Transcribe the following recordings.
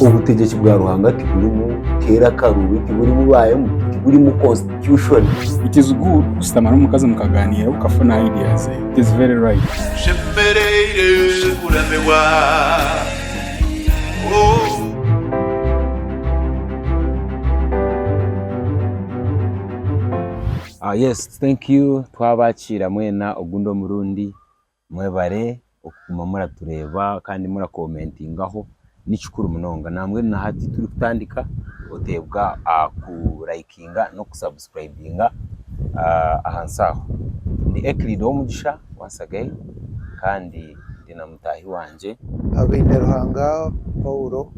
ubutegetsi bwa Ruhanga buri mu kera karubi buri mu bayemo buri mu constitution. It is good gusitamana n'umukazi mukaganira ukafuna ideas. It is very right. Shepereire kuramewa. Yes, thank you. Twabakira mwena ogundo murundi mwebare okuma muratureba kandi mura commentingaho n'ikikuru munonga namwe na hati turi kutandika otebwa ku likinga no kusubscribinga ahansaho ndi Ekrido Mugisha once again kandi ndina mutahi wanje abine Ruhanga Paulo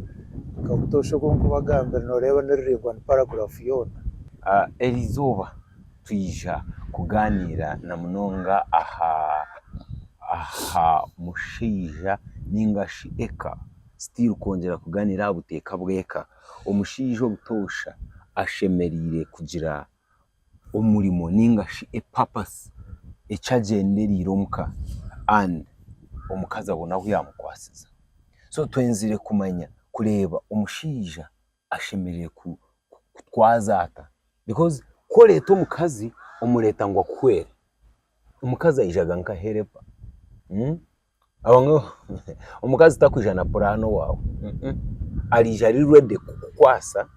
kabutosho ko kubagambira noreba n'iririmbo paragraph yona Elizoba twija kuganira na munonga aha mushija ningashi eka still kongera kuganira buteka bweka omushijo gutosha ashemerire kugira umurimo ningashi purpose ecagenderiro muka and omukazi abona aho yamukwasiza so twenzire kumanya kureba umushija ashemerire kutwazata because ko leta omukazi omuleta ngo akwere omukazi ayijaga nka herepa abango omukazi takwijana purano wawe alija ready kukwasa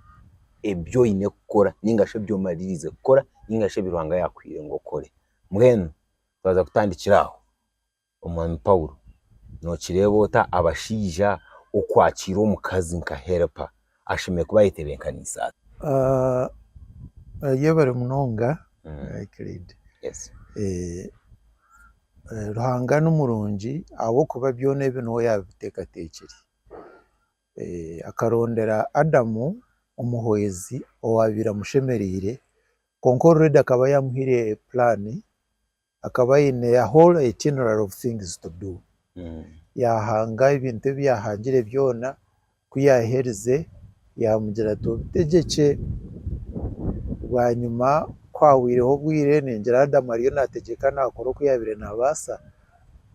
ebyo ine kukora ningashe byo maririze kukora ningashe Ruhanga yakwire ngo kore mwene baza kutandikiraho omwami Paulo no kirebota abashija okwakira omukazi nka herepa ashime kuba yitebenkanisa yebare munonga Ekrido. Yes. Ruhanga n'umurungi abo kuba byone bino yabitekatekeri akarondera Adamu umuhoezi owabira mushemerire konkorred akaba yamuhire plan akaba ine a whole itinerary of things to do yahanga ibintu byahangire byona kuyahereze yamugira tegeke banyuma kwawireho bwire nengera Adamu ariyo nategeka nakora kuyabire nabasa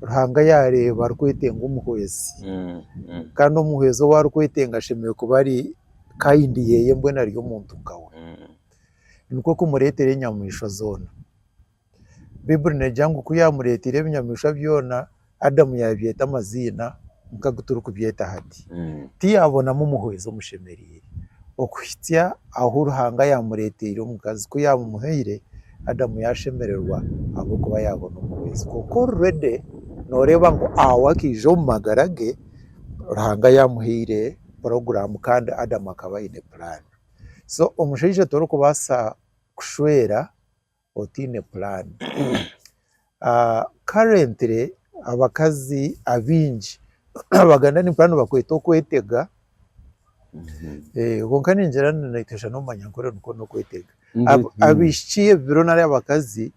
Ruhanga yareba rwetenga umuhwezi kandi umuhwezo warwetenga shemeye kubari kayindi yeye mbona ariyo muntu ngawe niko kumuretere nyamisho zona Bible nejangu kuyamuretere binyamisho byona Adamu yabyeta amazina mukaguturu kubyeta hati tiyabona mu muhwezo mushemerire okwitya aho Ruhanga yamuretera umukazi ko yamumuhire Adamu yashemererwa abo kuba yabona umuhwezo kuko already noreba ngo awakije umagarage Ruhanga yamuhire program kandi Adamu akaba ine plan so umushije toro kubasa kushwera otine plan currently abakazi abinji abaganda ni plan bakweta kwetega konka ninjira naitesha no manyankore nuko no kwetega abishiye biro nari abakazi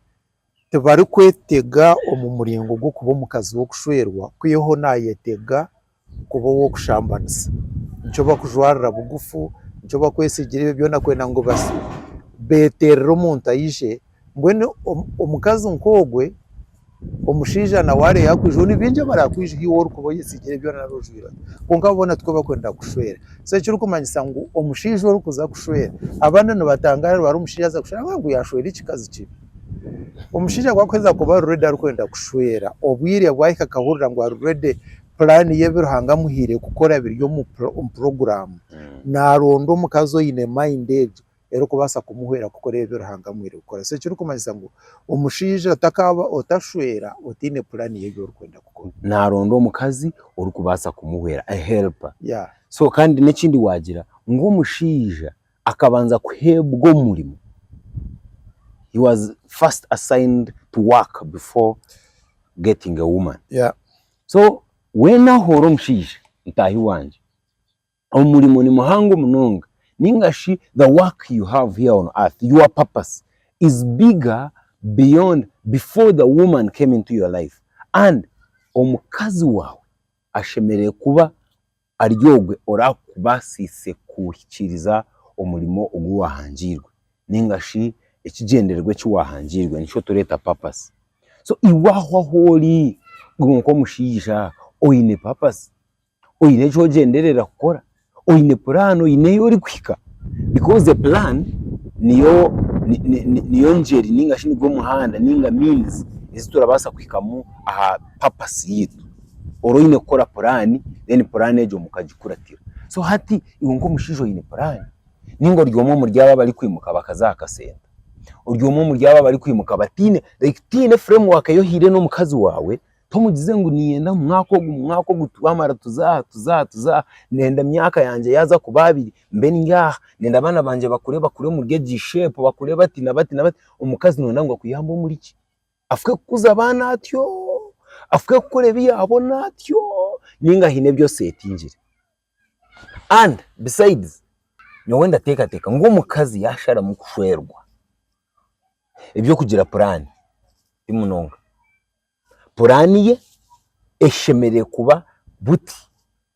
tebari kwetega omumuringo gwo kuba mukazi wo kushwerwa kwiho nayetega kuba wo kushambanisa nco bakujwarira bugufu nco bakwesigira byo nakwena ngo basi beterero umuntu ayije mbwene omukazi nkogwe omushija na ware yakwijwe nibinje barakwije hiwo rukubo yisigire byo narujwira konka bona two bakwenda kushwera so cyo rukumanyisa ngo omushija uri kuza kushwera abana no batangara bari umushija aza kushwera ngo yashwera ikikazi kibi umushija kwakweza kuba already ari kwenda kushwera obwire bwahika kahurira ngo already plan ye Ruhanga muhire gukora biryo mu program narondo mukazo yine minded ero kubasa kumuhera kuko rebe Ruhanga muhire gukora so cyo rukumanyisa ngo umushija atakaba otashwera otine plan ye byo rukwenda gukora narondo mukazi uri kubasa kumuhera a helper yeah so kandi n'ikindi wagira ngo umushija akabanza kuhebwo murimo. He was first assigned to work before getting a woman. Yeah. So when ahoro mshije ntahi wanje omurimo ni muhango munonga ningashi the work you have here on earth, your purpose is bigger beyond before the woman came into your life, and omukazi wawe ashemereye kuba aryogwe ora kubasise kuhikiriza omurimo uguwahangirwe ningashi ekigendererwe kiwahangirwe nico tureta purpose. So iwaho holi nko mushija oine purpose oine cyo genderera kukora oyine plan oyine yori kwika because the plan niyo njeri ninga shini go muhanda ninga means izi turabasa kwikamu aha purpose yitu oroyine gukora plan then plan ejo mukagikuratira so hati iwo ngo mushijo yine plan ningo ryomo mu ryaba bari kwimuka bakazakasenda uryomo mu ryaba bari kwimuka batine like tine framework yo hire no mukazi wawe tomugize ngo niyenda mwako gutwamara tuza nenda myaka yanje yaza kubabiri mbe ngaha nenda bana banje bakure mu rye shape bakure bati umukazi nonda ngo kuyamba muri ki afuke kuza bana atyo afuke kureba yabona atyo ninga hine byose etingire and besides no wenda teka ngo umukazi yashara mu kushwerwa ibyo kugira plan imunonga plan ye eshemereye kuba buti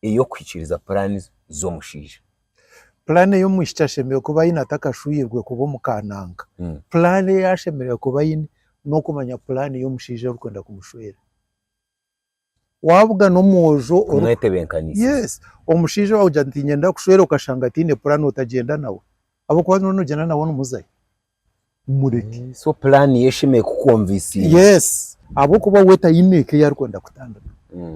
iyo kwiciriza plan zo mushije plan yo mushishashemeye kuba yinataka shuyirwe kuba mukananga plan yashemereye kuba yini no kumanya plan yo mushije rukwenda kumushwera wabuga no mujo umwete benkanisi yes umushije wawe ujya kushwera ukashanga tine plan utagenda nawe abo kwa none ugenda nawe umuzayi mureke so plan yeshemeye kukumvisi yes abo kuba weta yineke yarwanda kutandana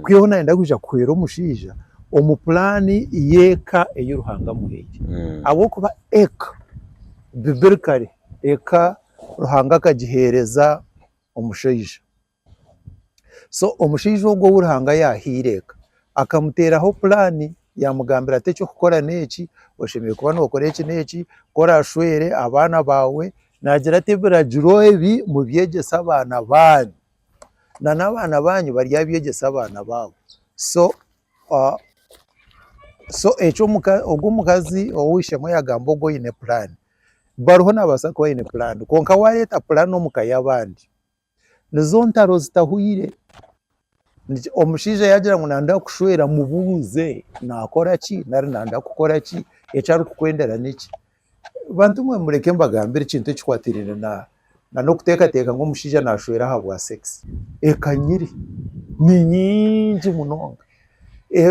kwiho naenda kuja kwero mushija omuplani yeka eyuruhanga muhege abo kuba eka biberkare eka ruhanga kagihereza umushija so umushija ubwo uruhanga yahireka akamuteraho plani yamugambira ate cyo gukora neki washimiye kuba nokora iki neki kora shwere abana bawe nagira ati birajuro ebi mu byegesa abana banyu na n'abana banyu bari yabyegesa abana babo so echo ubwo mukazi owishemo yagambo go ine plan baruho nabasa ko ine plan konka wareta plan no mukaya abandi nizo ntaro zitahuire omushije yagira ngo nanda kushwera mubuze nakora ki nari nanda kukora ki echaru kukwendera niki bantu mwe mureke mbagambira ikintu cyikwatirira na no kuteka ngo mushije nashwera habwa sex ekanyiri ni nyingi munonga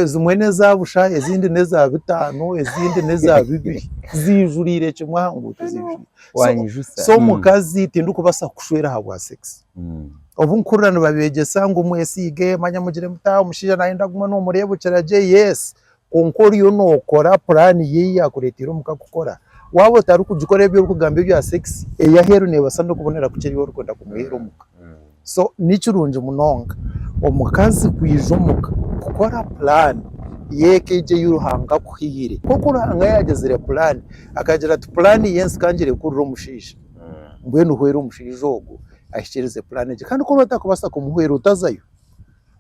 zimwe zabusha ezindi neza bitano ezindi neza bibiri zijurire kimwangutu zijurire so mukazi tindu kubasa kushwera habwa sex obu nkurana babegesa ngo mwesige manya mugire mutaho mushije naenda guma no murebukira je yes konkori yo nokora plan yiyi akuretira mukakukora wabo taru kujikora ebyo kugamba bya sex eyaheru ne basando kubonera kukiri wo rukunda kumuhera umuka so nicurunje munonga omukazi kwijumuka gukora plan yekeje y'uruhanga kuhire koko ruhanga yagezere plan akagira ati plan yensi kangire kuri rumushisha mbwene uhwera umushijogo ashikirize plan je kandi ko batakubasa kumuhera utazayo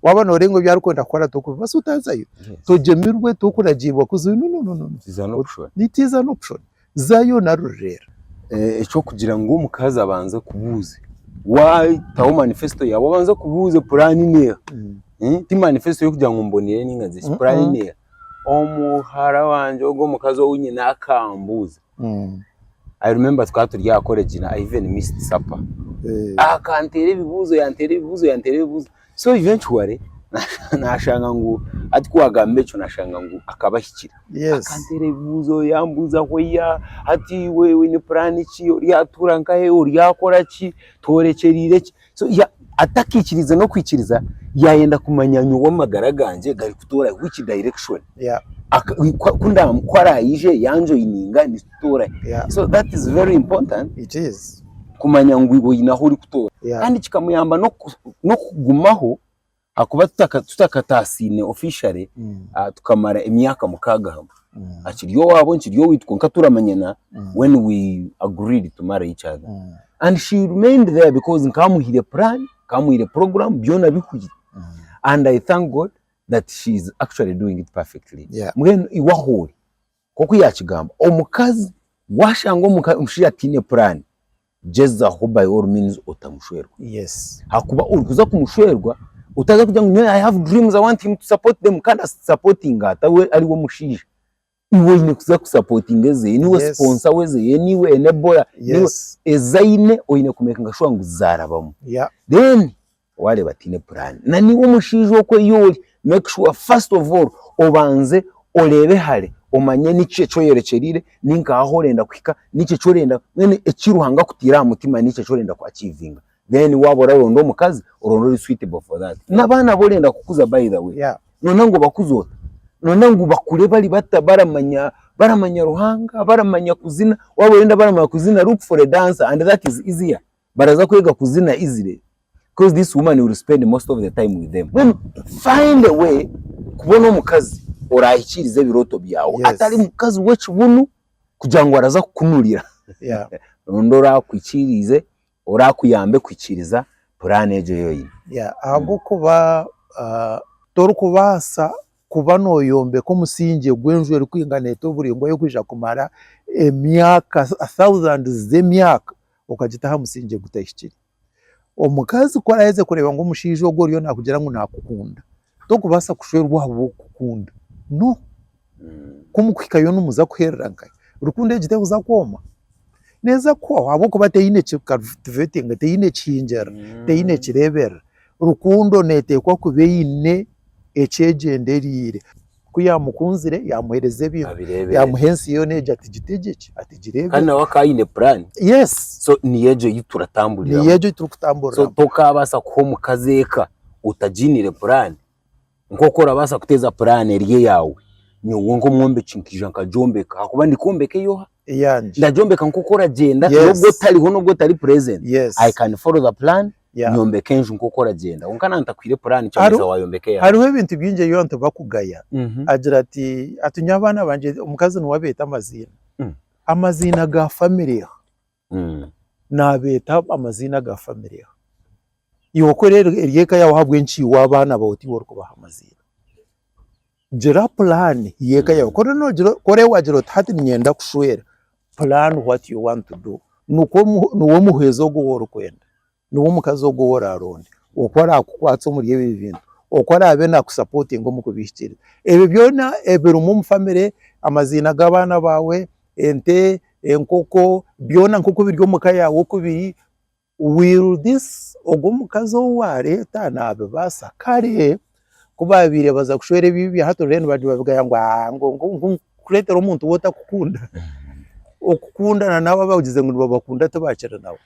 waba norengo byarukunda gukora tukubasa utazayo tojemirwe tukuragirwa kuzi no nitiza no option zayo narurera echo kugira ngo umukazi abanze kubuze tawo manifesto yabo banza kubuze plan niya ti manifesto yo kugira ngo mbonire ninga zi plan niya omuhara wanje ogo mukazi wunye nakambuza I remember twaturya college na I even missed supper akantere bibuzo so eventually nashanga ngo ati kwagambe cyo nashanga ngo akabashyikira akantere bibuzo yambuza hoya ati wewe ni plan iki yatura nkahe yakora ki torekerire ki so atakikiriza no kwikiriza yayenda kumanyanyo w'amagaraganje gari kutora which direction kunda mkwarayije yanjo ininga ni kutora so that is very important it is kumanya ngo inahuri kutora kandi kikamuyamba no kugumaho akuba tutakatasine officially tukamara emyaka mukaga hamwe akiriyo wabo nkiriyo witwa nkaturamanyana when we agreed to marry each other and she remained there because nkamuhire plan kamuhire program byona bikuye and I thank God that she is actually doing it perfectly mwene iwahori koko yakigamba omukazi washango mushira tine plan jeza ho by all means utamushwerwa yes hakuba urikuza kumushwerwa utaza kujya ngo I have dreams I want him to support them kandi supporting atawe ari wo mushije iwe ine kuza supporting eze niwe sponsor weze niwe enabler niwe ezaine oine kumeka ngashwa nguzarabamo then wale batine plan na niwe mushije ko yori make sure first of all obanze olebe hale omanye niche cyo yerekerire ninka aho renda kwika niche cyo renda mwene ekiruhanga kutira mutima niche cyo renda kwa achieving then wabora rondo mukazi orondo suitable for that nabana borenda kukuza by the way none ngo bakuzota none ngo bakure bari baramanya ruhanga baramanya kuzina waborenda baramanya kuzina look for a dancer and that is easier baraza kwega kuzina easily because this woman will spend most of the time with them when find a way kubona umukazi orahikirize biroto byawe atari mukazi w'ekibunu kugira ngo araza kukunurira ndora kwikirize ora kuyambe kwikiriza plan ejo yoyine ahubwo kuba torukubasa kuba noyombe ko musinge gwenjwe rikwiganeta buringo yo kwija kumara emyaka thousands z'emyaka ukagita ha musinge gutashikira omukazi ko araheze kureba ngo mushije ogoryo nakugira ngo nakukunda tokubasa kushwerwa abo kukunda no kumukwikayo numuza kuherranka urukundo egite uza koma neza ko abo ko bateyine cultivating teyine chinjera teyine kirebera urukundo netekwa kubeyine echegenderire kuyamukunzire yamuhereze biyo yamuhensi yo neje atigitegeke atigirebe kana wakayine plan yes so niyejo yituratambulira niyejo turukutambura so tokabasa ko mukazeka utajinire plan nkokora basa kuteza plan eriye yawe nyongo mwombe chinkija nkajombeka akuba ndikombeke yoha yanje ndajombeka nkokora agenda nubwo tali hono bwo tali present I can follow the plan nyombeke enju nkokora agenda unkana ntakwire plan cyo wayombeke ya hariho ibintu byinje yonto bakugaya agira ati atunyabana banje umukazi nuwabeta amazina amazina ga family nabeta amazina ga family yoko rero eriyeka yawo habwenci wabana bawuti wor kubaha amazina jira plan yeka yawo kono kore wajiro tati nyenda kushwera plan what you want to do nuwo muhezo go wor kwenda nuwo mukazo go wor aronde okora akukwatso muri yewe bintu okora abe na kusupporting ngo mukubishikira ebe byona ebero mu family amazina gabana bawe ente enkoko byona nkoko biryo mukayawo kubiri will this ogomukazo ware tanabe basa kare kubabire baza kushwere bibi hato rene badi bavuga ngo kuretera umuntu wota kukunda okukundana nabo bagize ngo babakunda tabakira nawe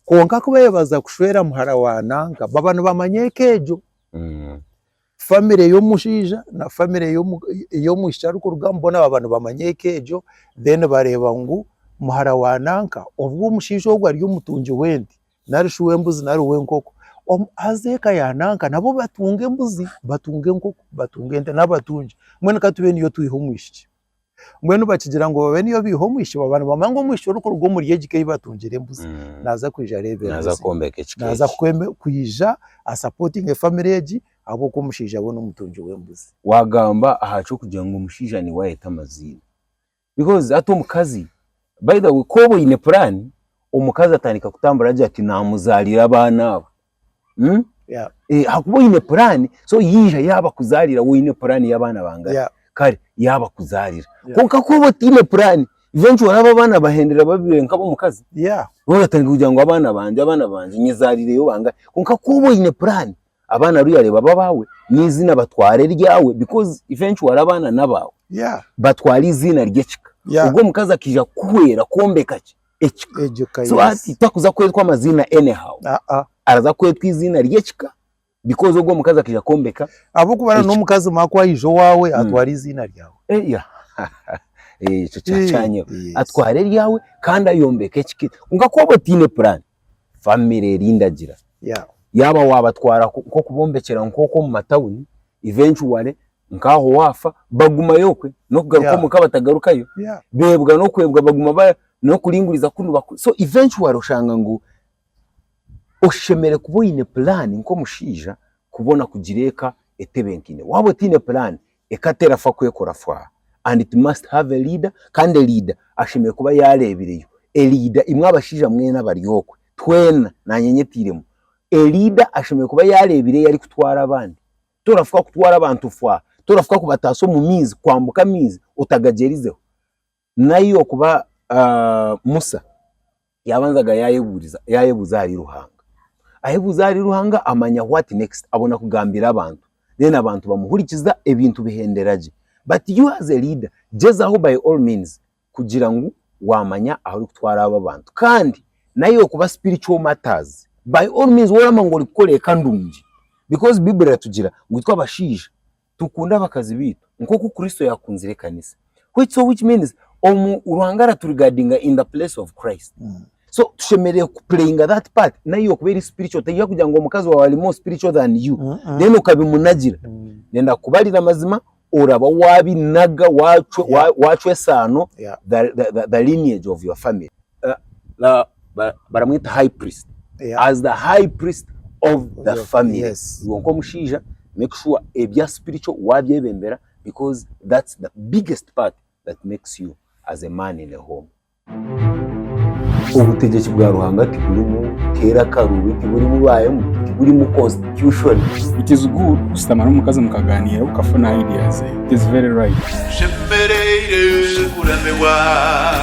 konka kubaye baza kushwera muhara wananga babano bamanyekejo family yo mushija na family yo musharu ku rugambo n'abantu bamanyekejo then bareba ngo muhara wananga ubwo mushija ogwa ari umutunje wendi narishuwe mbuzi nari wenkoko azeka yananka nabo batunge mbuzi batunge nkoko batunge ente nabatunje mwene katube niyo tuyihomwishi mwene bakigira ngo babe niyo bihomwishi babana bamango mwishi uruko rwo muri yegike batungire mbuzi naza kwija rebe naza kombeke chike naza kwija a supporting a family age abo ko mushija bo n'umutunje wembuzi wagamba ahacu kugira ngo mushija ni waheta amazina because ato mukazi by the way kobo ine plan umukazi atandika kutambura aje ati namuzalira abana aba hakubo ine plan so yija yaba kuzalira wo ine plan y'abana bangana kare yaba kuzalira konka kubo ine plan eventually aba bana bahendera babire nkabo mukazi bo batanga kugira ngo abana banje nyizalire yo banga konka kubo ine plan abana ruyare baba bawe n'izina batware ryawe because eventually abana nabawe batwara izina ryecika ubwo mukazi akija kuhera kombeka ki so ati takuza kwetwa amazina anyhow araza kwetwa izina ryecika because ubwo mukazi akija kombeka abo kubana no mukazi makwa ijo wawe atwara izina ryawe cyo cyacanye atware ryawe kandi ayombeke ki unga ko botine plan family rindagira yaba wabatwara ko kubombekera nkoko mu matawuni eventually nkaho wafa baguma yokwe no kugaruka muka batagarukayo bebwa no kwebwa baguma no kuringuriza kuno so eventually ushanga ngo oshemere kuboyine plan nko mushija kubona kugireka etebenkine wabo tine plan ekatera fa kwekora fa and it must have a leader kandi leader ashemere kuba yarebireyo leader imwe abashija mwena bariyokwe twena nanyenyetiremo leader ashemere kuba yarebire yari kutwara abandi torafuka kutwara abantu fa torafuka kubataso mu mizi kwambuka mizi utagajerizeho nayo kuba Musa yabanzaga yayebuza ari ruhanga ayebuza ari ruhanga amanya what next abona kugambira abantu then abantu bamuhurikiza ebintu bihenderaje but you as a leader gezaho by all means kugira ngo wamanya aho gutwara aba bantu kandi nayo kuba spiritual matters by all means worama ngo rikoreka ndumje because Bible yatugira ngo twabashije tukunda abakazi bitu nko Kristo yakunzire kanisa which means uruhangara to regarding in the place of Christ. So tushemereye playing that part nayo kubera spiritual tagiye kugira ngo umukazi wawe ari more spiritual than you then ukabimunagira nenda kubarira amazima uraba wabinaga wacu esano the lineage of your family. Baramwita high priest as the high priest of the family. Yes. Nko mushija make sure ebya spiritual wabyebembera because that's the biggest part that makes you as a man in a home. Ubutegetsi bwa ruhangati burimo kera karubi burimo bayemo burimo constitution. It is good gusitamara umukazi mukaganira ukafuna ideas. It is very right. Shemereye kuremewa